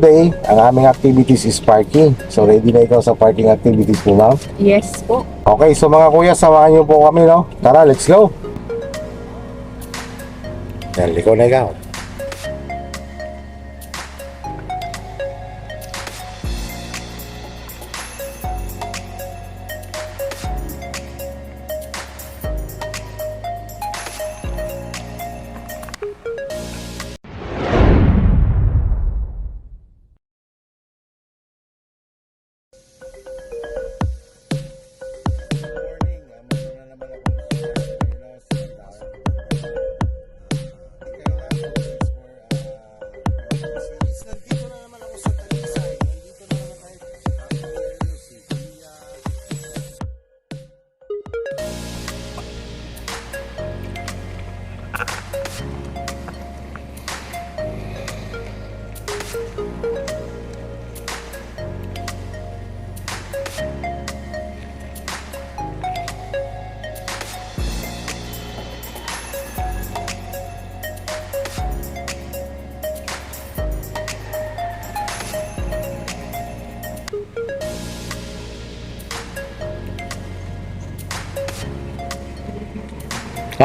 today, ang aming activities is parking. So ready na ikaw sa parking activities mo, ma'am? Yes po. Okay, so mga kuya, samahan niyo po kami, no? Tara, let's go! Yan, ikaw na ikaw.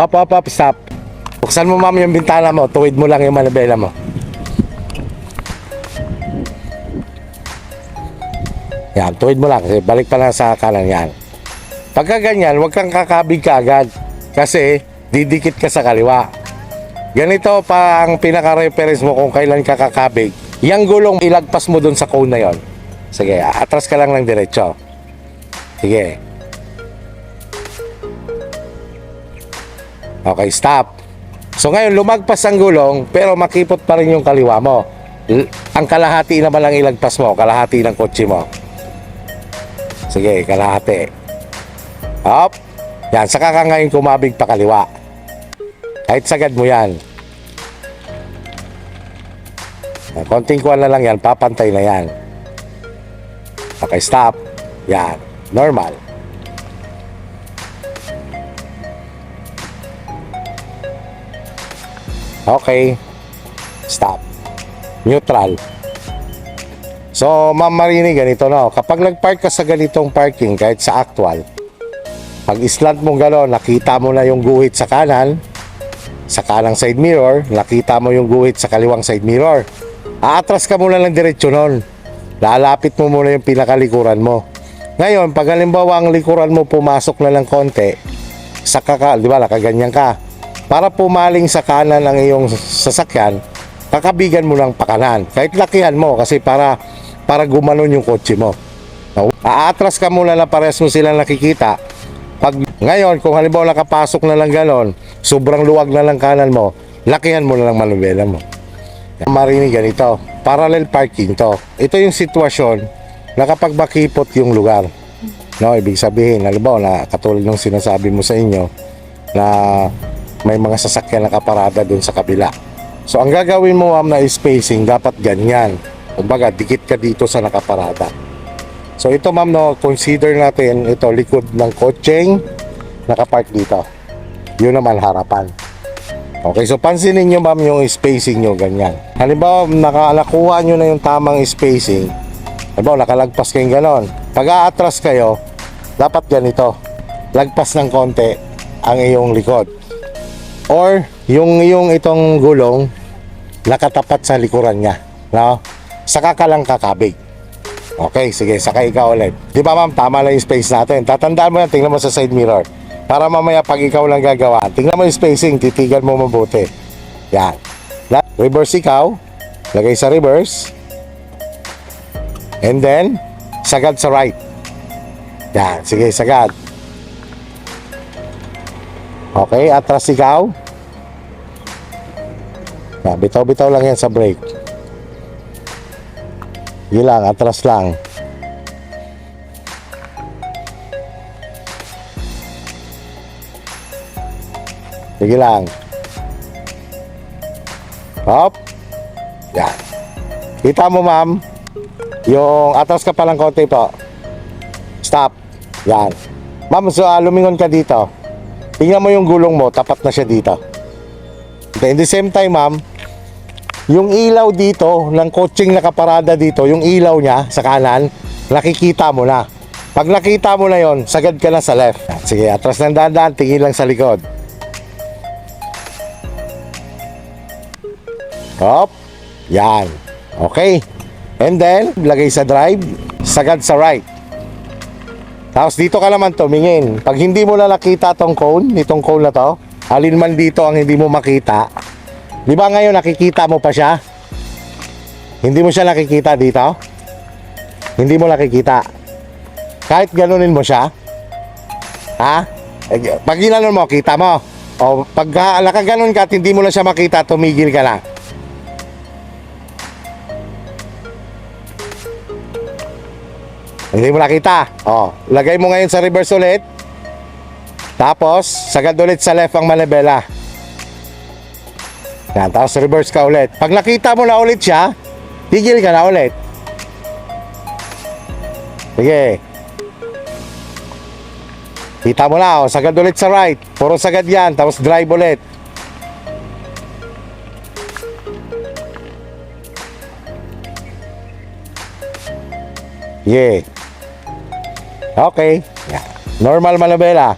Hop, stop. Buksan mo, ma'am, yung bintana mo. Tuwid mo lang yung manabela mo. Yan, tuwid mo lang. Kasi balik pa lang sa kanan yan. Pagka ganyan, huwag kang kakabig ka agad. Kasi didikit ka sa kaliwa. Ganito pa ang pinaka-reference mo kung kailan ka kakabig. Yang gulong, ilagpas mo dun sa cone na yon. Sige, atras ka lang ng diretso. Sige. Okay, stop. So ngayon, lumagpas ang gulong, pero makipot pa rin yung kaliwa mo. Ang kalahati naman lang ilagpas mo, kalahati ng kotse mo. Sige, kalahati. Hop. Yan, saka ka ngayon kumabig pa kaliwa. Kahit sagad mo yan. Konting kuwan na lang yan, papantay na yan. Okay, stop. Yan, normal. Okay, stop. Neutral. So, Ma'am Marini, ganito, no? Kapag nag-park ka sa ganitong parking, kahit sa actual, pag islant mo gano'n, nakita mo na yung guhit sa kanan, sa kanang side mirror, nakita mo yung guhit sa kaliwang side mirror. Aatras ka muna ng diretsyo nun. Lalapit mo muna yung pinakalikuran mo. Ngayon, pag halimbawa ang likuran mo pumasok na ng konti, di ba, nakaganyan ka. Para pumaling sa kanan ang iyong sasakyan, kakabigan mo ng pakanan. Kahit lakihan mo kasi para gumanon yung kotse mo. Aatras ka muna na parehas mo silang nakikita. Pag ngayon, kung halimbawa nakapasok na lang ganon, sobrang luwag na lang kanan mo, lakihan mo na lang manubela mo. Marinig ganito, parallel parking to. Ito yung sitwasyon na kapag makipot yung lugar. No, ibig sabihin, halimbawa na katulad ng sinasabi mo sa inyo na may mga sasakyan nakaparada dun sa kabila. So ang gagawin mo, ma'am, na spacing dapat ganyan. Kumbaga dikit ka dito sa nakaparada. So ito, ma'am, no, consider natin ito likod ng kotseng nakapark dito. Yun naman harapan. Okay, so pansinin nyo, ma'am, yung spacing nyo ganyan. Halimbawa nakuha nyo na yung tamang spacing. Halimbawa nakalagpas kayong ganon. Pag aatras kayo, dapat ganito. Lagpas ng konti ang iyong likod. Or yung itong gulong nakatapat sa likuran niya, no? Saka ka lang kakabig. Okay, sige, saka ikaw ulit. Di ba, ma'am, tama lang yung space natin. Tatandaan mo yan, tingnan mo sa side mirror. Para mamaya pag ikaw lang gagawa, tingnan mo yung spacing, titigan mo mabuti. Yan. Reverse ikaw, lagay sa reverse. And then sagad sa right. Yan, sige, sagad. Okay, atras ikaw. Bitaw-bitaw lang yan sa brake. Sige lang, atras lang. Sige lang. Hop. Yan. Kita mo, ma'am. Yung atras ka pa lang konti po. Stop. Yan. Ma'am, so lumingon ka dito. Tingnan mo yung gulong mo, tapat na siya dito. In the same time, ma'am, yung ilaw dito ng coaching nakaparada dito, yung ilaw niya sa kanan, nakikita mo na. Pag nakita mo na yon, sagad ka na sa left. Sige, atras ng dahan-dahan, tingin lang sa likod. Hop. Yan. Okay. And then, lagay sa drive, sagad sa right. Tapos dito ka naman tumingin. Pag hindi mo na nakita tong cone, nitong cone na to, alin man dito ang hindi mo makita. Di ba ngayon nakikita mo pa siya? Hindi mo siya nakikita dito? Hindi mo nakikita. Kahit ganunin mo siya. Ha? Pag ginanon mo, kita mo. O pag nakaganon ka at hindi mo na siya makita, tumigil ka lang. Hindi mo nakita. O, lagay mo ngayon sa reverse ulit. Tapos, sagad ulit sa left ang manibela. Yan, tapos reverse ka ulit. Pag nakita mo na ulit siya, tigil ka na ulit. Sige. Kita mo na, o, sagad ulit sa right. Puro sagad yan, tapos drive ulit. Yeah. Okay. Yeah. Normal manibela.